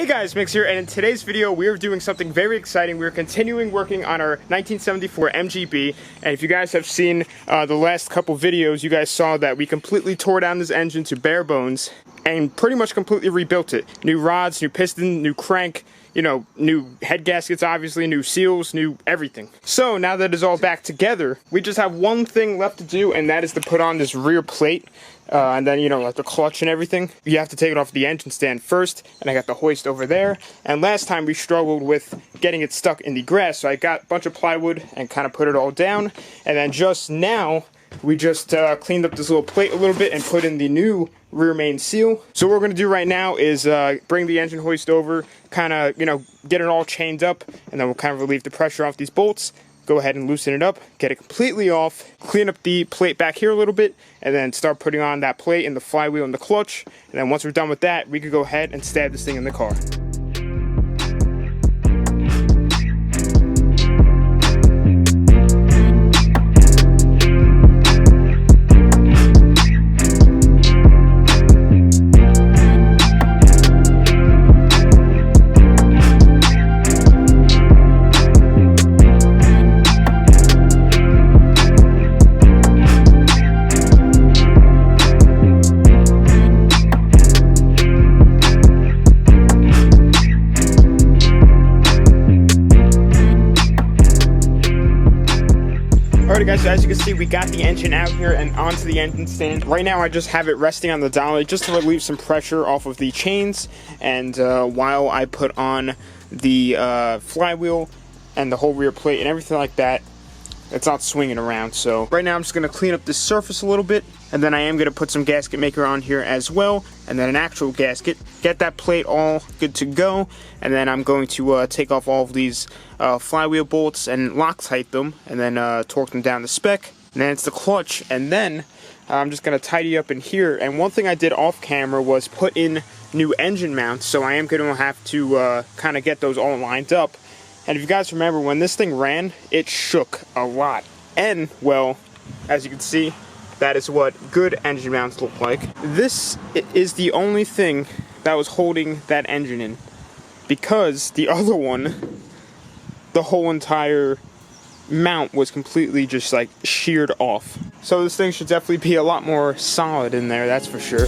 Hey guys, Mix here, and in today's video we are doing something very exciting. We're continuing working on our 1974 MGB, and if you guys have seen the last couple videos, you guys saw that we completely tore down this engine to bare bones and pretty much completely rebuilt it. New rods, new piston, new crank, you know, new head gaskets, obviously, new seals, new everything. So now that it's all back together, we just have one thing left to do, and that is to put on this rear plate. And then, you know, like the clutch and everything, you have to take it off the engine stand first, and I got the hoist over there. And last time we struggled with getting it stuck in the grass, so I got a bunch of plywood and kind of put it all down. And then just now, we just cleaned up this little plate a little bit and put in the new rear main seal. So what we're going to do right now is bring the engine hoist over, kind of, you know, get it all chained up, and then we'll kind of relieve the pressure off these bolts. Go ahead and loosen it up, get it completely off, clean up the plate back here a little bit, and then start putting on that plate and the flywheel and the clutch. And then once we're done with that, we could go ahead and stab this thing in the car. Alright guys, so as you can see, we got the engine out here and onto the engine stand. Right now I just have it resting on the dolly just to relieve some pressure off of the chains, and while I put on the flywheel and the whole rear plate and everything like that, it's not swinging around. So right now I'm just going to clean up this surface a little bit, and then I am going to put some gasket maker on here as well, and then an actual gasket, get that plate all good to go, and then I'm going to take off all of these flywheel bolts and Loctite them, and then torque them down to spec, and then it's the clutch, and then I'm just going to tidy up in here. And one thing I did off camera was put in new engine mounts, so I am going to have to kind of get those all lined up. And if you guys remember, when this thing ran, it shook a lot. And, well, as you can see, that is what good engine mounts look like. This is the only thing that was holding that engine in, because the other one, the whole entire mount was completely just like sheared off. So this thing should definitely be a lot more solid in there, that's for sure.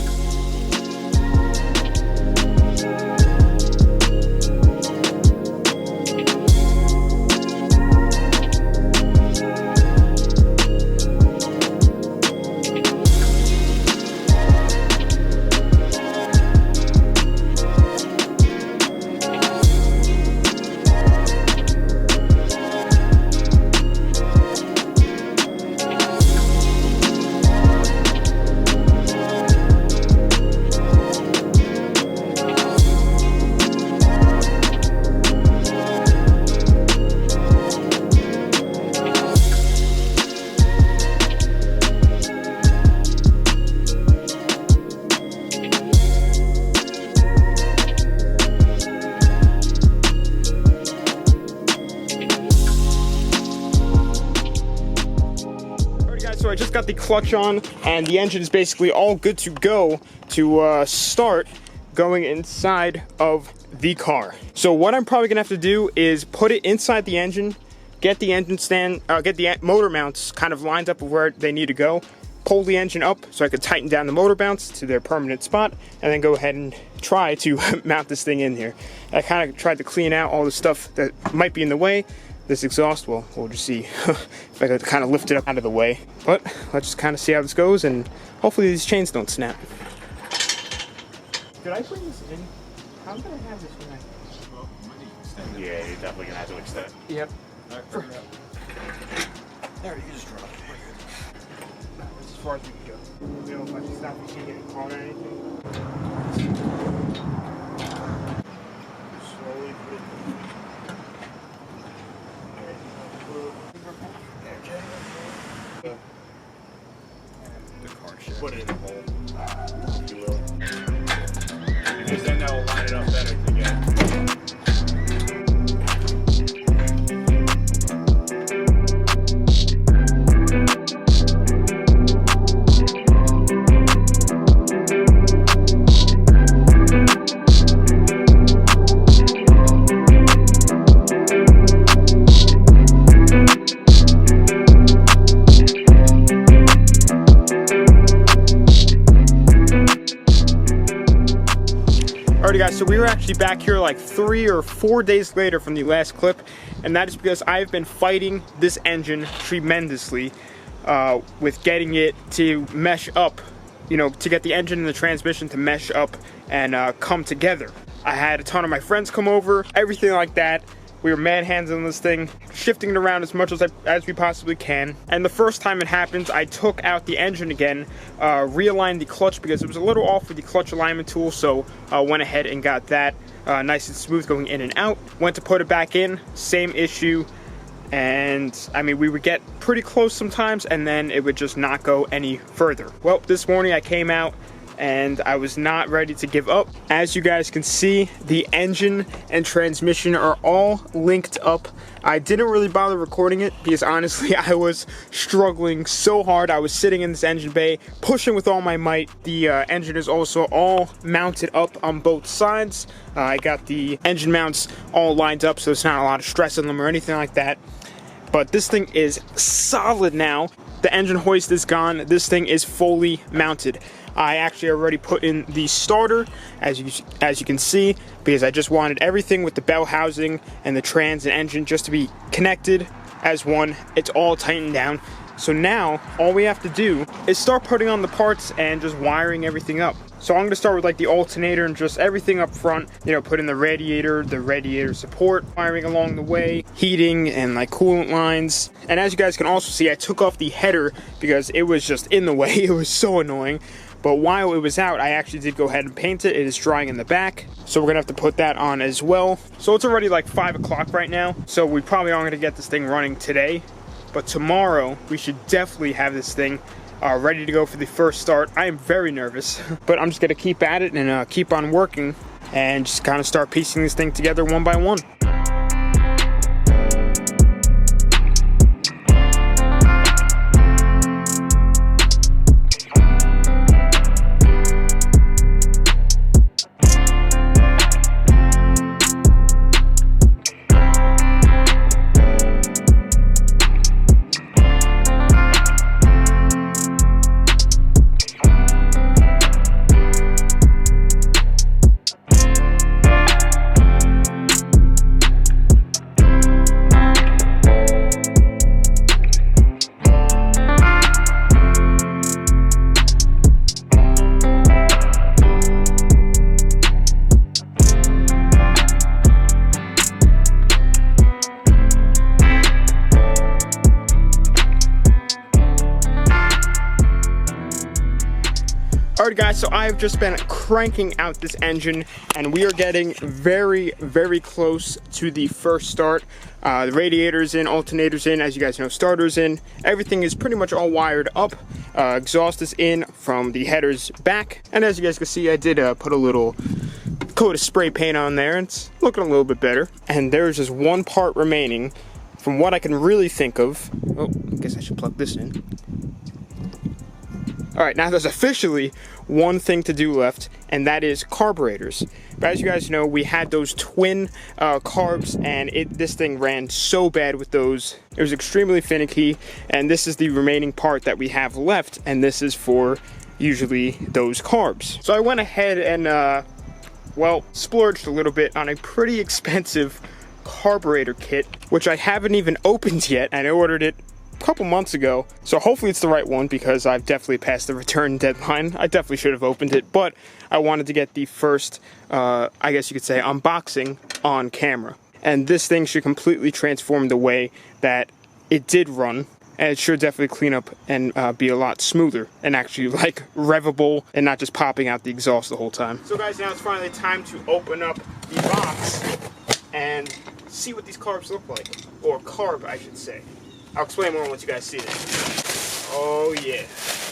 So I just got the clutch on, and the engine is basically all good to go to start going inside of the car. So what I'm probably gonna have to do is put it inside the engine, get the engine stand, get the motor mounts kind of lined up with where they need to go, pull the engine up so I could tighten down the motor mounts to their permanent spot, and then go ahead and try to mount this thing in here. I kind of tried to clean out all the stuff that might be in the way. This exhaust, well, we'll just see if I could kind of lift it up out of the way. But let's just kind of see how this goes, and hopefully these chains don't snap. Did I bring this in? How can I have this when I... Yeah, you're definitely gonna have to extend. Yep. There, you just drop it. That's as far as we can go. We don't know if I should stop the chain getting caught or anything. Slowly put it in. The car shit. Put it in the hole, if you will. Because then that will line it up better together. guys, so we were actually back here like 3 or 4 days later from the last clip, and that is because I've been fighting this engine tremendously with getting it to mesh up, you know, to get the engine and the transmission to mesh up and come together. I had a ton of my friends come over, everything like that. We were mad hands on this thing, shifting it around as much as we possibly can. And the first time it happened, I took out the engine again, realigned the clutch because it was a little off with the clutch alignment tool, so I went ahead and got that nice and smooth going in and out. Went to put it back in, same issue. And I mean, we would get pretty close sometimes and then it would just not go any further. Well, this morning I came out and I was not ready to give up. As you guys can see, the engine and transmission are all linked up. I didn't really bother recording it because honestly I was struggling so hard. I was sitting in this engine bay pushing with all my might. The engine is also all mounted up on both sides. I got the engine mounts all lined up so there's not a lot of stress on them or anything like that. But this thing is solid now. The engine hoist is gone. This thing is fully mounted. I actually already put in the starter, as you can see, because I just wanted everything with the bell housing and the trans and engine just to be connected as one. It's all tightened down. So now, all we have to do is start putting on the parts and just wiring everything up. So I'm going to start with like the alternator and just everything up front, you know, put in the radiator support, wiring along the way, heating and like coolant lines. And as you guys can also see, I took off the header because it was just in the way. It was so annoying. But while it was out, I actually did go ahead and paint it. It is drying in the back, so we're gonna have to put that on as well. So it's already like 5 o'clock right now, so we probably aren't gonna get this thing running today, but tomorrow we should definitely have this thing ready to go for the first start. I am very nervous, but I'm just gonna keep at it and keep on working and just kind of start piecing this thing together one by one. Alright guys, so I have just been cranking out this engine and we are getting very, very close to the first start. The radiator's in, alternator's in, as you guys know, starter's in. Everything is pretty much all wired up. Exhaust is in from the headers back. And as you guys can see, I did put a little coat of spray paint on there. It's looking a little bit better. And there's just one part remaining from what I can really think of. Oh, I guess I should plug this in. Alright, now there's officially one thing to do left, and that is carburetors. But as you guys know, we had those twin carbs, and this thing ran so bad with those. It was extremely finicky, and this is the remaining part that we have left, and this is for usually those carbs. So I went ahead and, well, splurged a little bit on a pretty expensive carburetor kit, which I haven't even opened yet, and I ordered it couple months ago, so hopefully it's the right one because I've definitely passed the return deadline. I definitely should have opened it, but I wanted to get the first, I guess you could say, unboxing on camera. And this thing should completely transform the way that it did run, and it should definitely clean up and be a lot smoother and actually like revable and not just popping out the exhaust the whole time. So guys, now it's finally time to open up the box and see what these carbs look like, or carb I should say. I'll explain more once you guys see this. Oh yeah.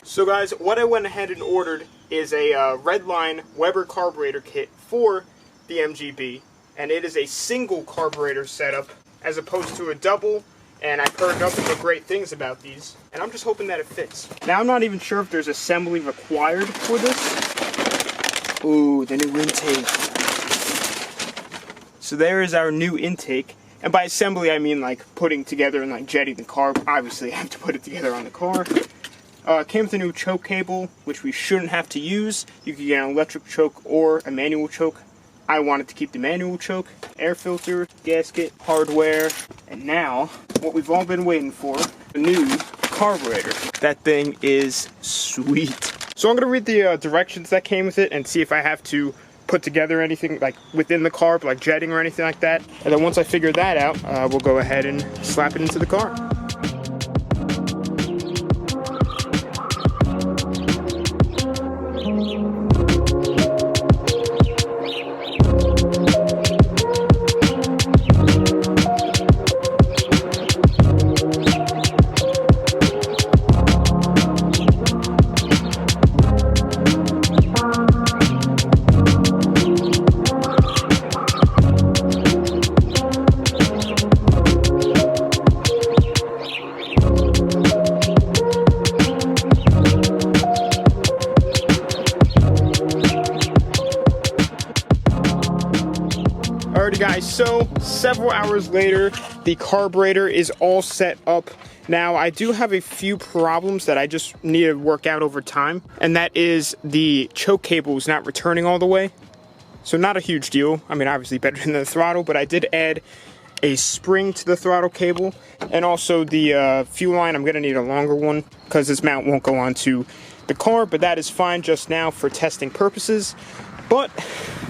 So guys, what I went ahead and ordered is a Redline Weber carburetor kit for the MGB. And it is a single carburetor setup as opposed to a double. And I've heard nothing but great things about these. And I'm just hoping that it fits. Now I'm not even sure if there's assembly required for this. Ooh, the new intake. So there is our new intake. And by assembly, I mean like putting together and like jetting the carb. Obviously, I have to put it together on the car. Came with a new choke cable, which we shouldn't have to use. You can get an electric choke or a manual choke. I wanted to keep the manual choke, air filter, gasket, hardware, and now what we've all been waiting for, a new carburetor. That thing is sweet. So I'm gonna read the directions that came with it and see if I have to put together anything like within the carb, like jetting or anything like that. And then once I figure that out, we'll go ahead and slap it into the car. Alrighty guys, so several hours later, the carburetor is all set up. Now, I do have a few problems that I just need to work out over time, and that is the choke cable is not returning all the way. So not a huge deal. I mean, obviously better than the throttle, but I did add a spring to the throttle cable, and also the fuel line. I'm gonna need a longer one because this mount won't go onto the car, but that is fine just now for testing purposes. But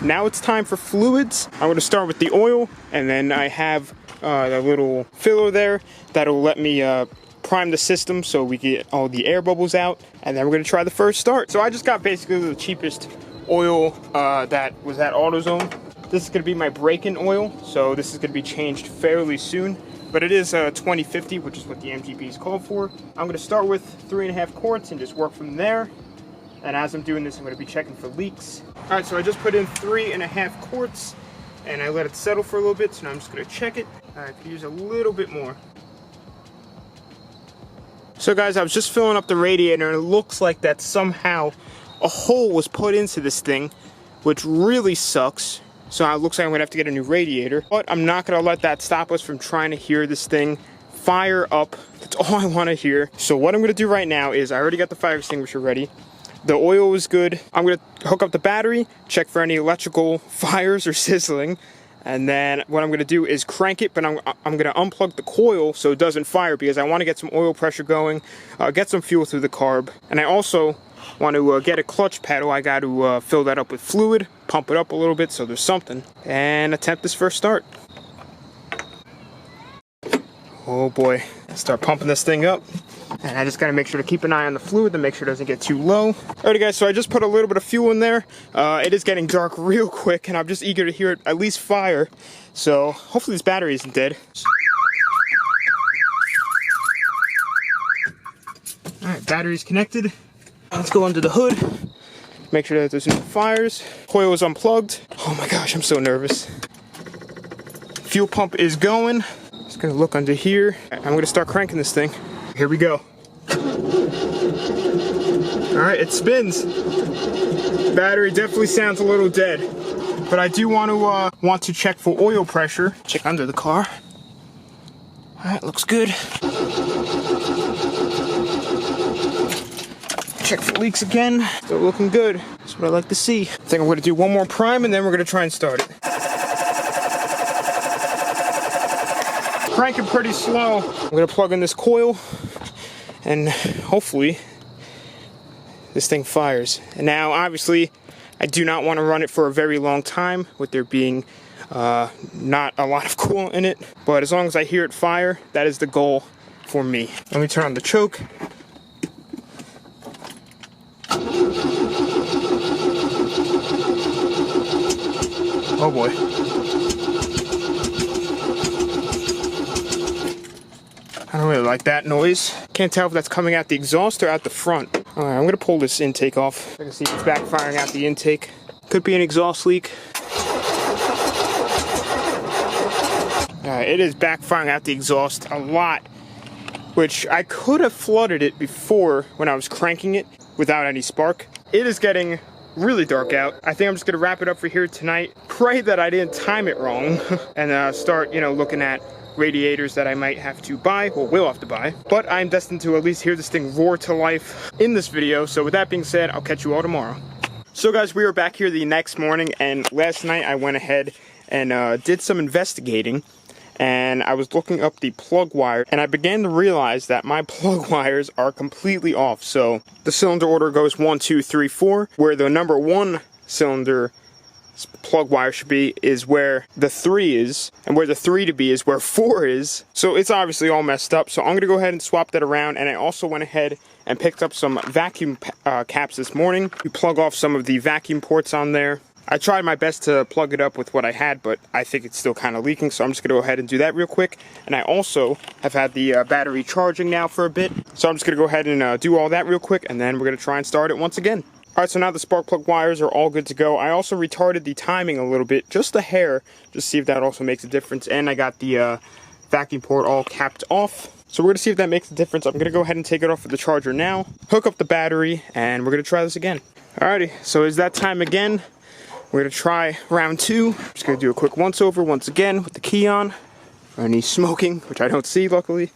now it's time for fluids. I'm going to start with the oil, and then I have the little filler there that'll let me prime the system so we get all the air bubbles out, and then we're going to try the first start. So I just got basically the cheapest oil that was at AutoZone. This is going to be my break-in oil, so this is going to be changed fairly soon. But it is 2050, which is what the MGB is called for. I'm going to start with 3.5 quarts and just work from there. And as I'm doing this, I'm going to be checking for leaks. All right, so I just put in 3.5 quarts, and I let it settle for a little bit, so now I'm just going to check it. I could use a little bit more. So guys, I was just filling up the radiator, and it looks like that somehow a hole was put into this thing, which really sucks. So it looks like I'm going to have to get a new radiator. But I'm not going to let that stop us from trying to hear this thing fire up. That's all I want to hear. So what I'm going to do right now is I already got the fire extinguisher ready. The oil is good. I'm going to hook up the battery, check for any electrical fires or sizzling, and then what I'm going to do is crank it, but I'm going to unplug the coil so it doesn't fire because I want to get some oil pressure going, get some fuel through the carb, and I also want to get a clutch pedal. I got to fill that up with fluid, pump it up a little bit so there's something, and attempt this first start. Oh boy, start pumping this thing up. And I just gotta make sure to keep an eye on the fluid to make sure it doesn't get too low. Alrighty guys, so I just put a little bit of fuel in there. It is getting dark real quick, and I'm just eager to hear it at least fire. So hopefully this battery isn't dead. Alright, battery's connected. Let's go under the hood. Make sure that there's no fires. Coil is unplugged. Oh my gosh, I'm so nervous. Fuel pump is going. Just gonna look under here. I'm gonna start cranking this thing. Here we go. Alright, it spins. Battery definitely sounds a little dead. But I do want to check for oil pressure. Check under the car. Alright, looks good. Check for leaks again. Still looking good. That's what I like to see. I think I'm going to do one more prime and then we're going to try and start it. Cranking pretty slow. I'm going to plug in this coil and hopefully this thing fires. And now obviously I do not want to run it for a very long time with there being not a lot of coolant in it, but as long as I hear it fire, that is the goal for me. Let me turn on the choke. Oh boy. I don't really like that noise. Can't tell if that's coming out the exhaust or out the front. Alright, I'm gonna pull this intake off. I can see if it's backfiring out the intake. Could be an exhaust leak. Alright, it is backfiring out the exhaust a lot, which I could have flooded it before when I was cranking it without any spark. It is getting really dark out. I think I'm just gonna wrap it up for here tonight. Pray that I didn't time it wrong and start, looking at radiators that I might have to buy, or will have to buy. But I'm destined to at least hear this thing roar to life in this video. So with that being said, I'll catch you all tomorrow. So guys, we are back here the next morning, and last night I went ahead and did some investigating, and I was looking up the plug wire, and I began to realize that my plug wires are completely off. So the cylinder order goes 1, 2, 3, 4, where the number 1 cylinder plug wire should be is where the 3 is, and where the 3 to be is where 4 is. So it's obviously all messed up, so I'm gonna go ahead and swap that around. And I also went ahead and picked up some vacuum caps this morning. We plug off some of the vacuum ports on there. I tried my best to plug it up with what I had, but I think it's still kind of leaking, so I'm just gonna go ahead and do that real quick. And I also have had the battery charging now for a bit, so I'm just gonna go ahead and do all that real quick, and then we're gonna try and start it once again. Alright, so now the spark plug wires are all good to go. I also retarded the timing a little bit, just a hair, just to see if that also makes a difference. And I got the vacuum port all capped off. So we're going to see if that makes a difference. I'm going to go ahead and take it off of the charger now, hook up the battery, and we're going to try this again. Alrighty, so it's that time again. We're going to try round 2. Just going to do a quick once over once again with the key on. Any smoking, which I don't see luckily.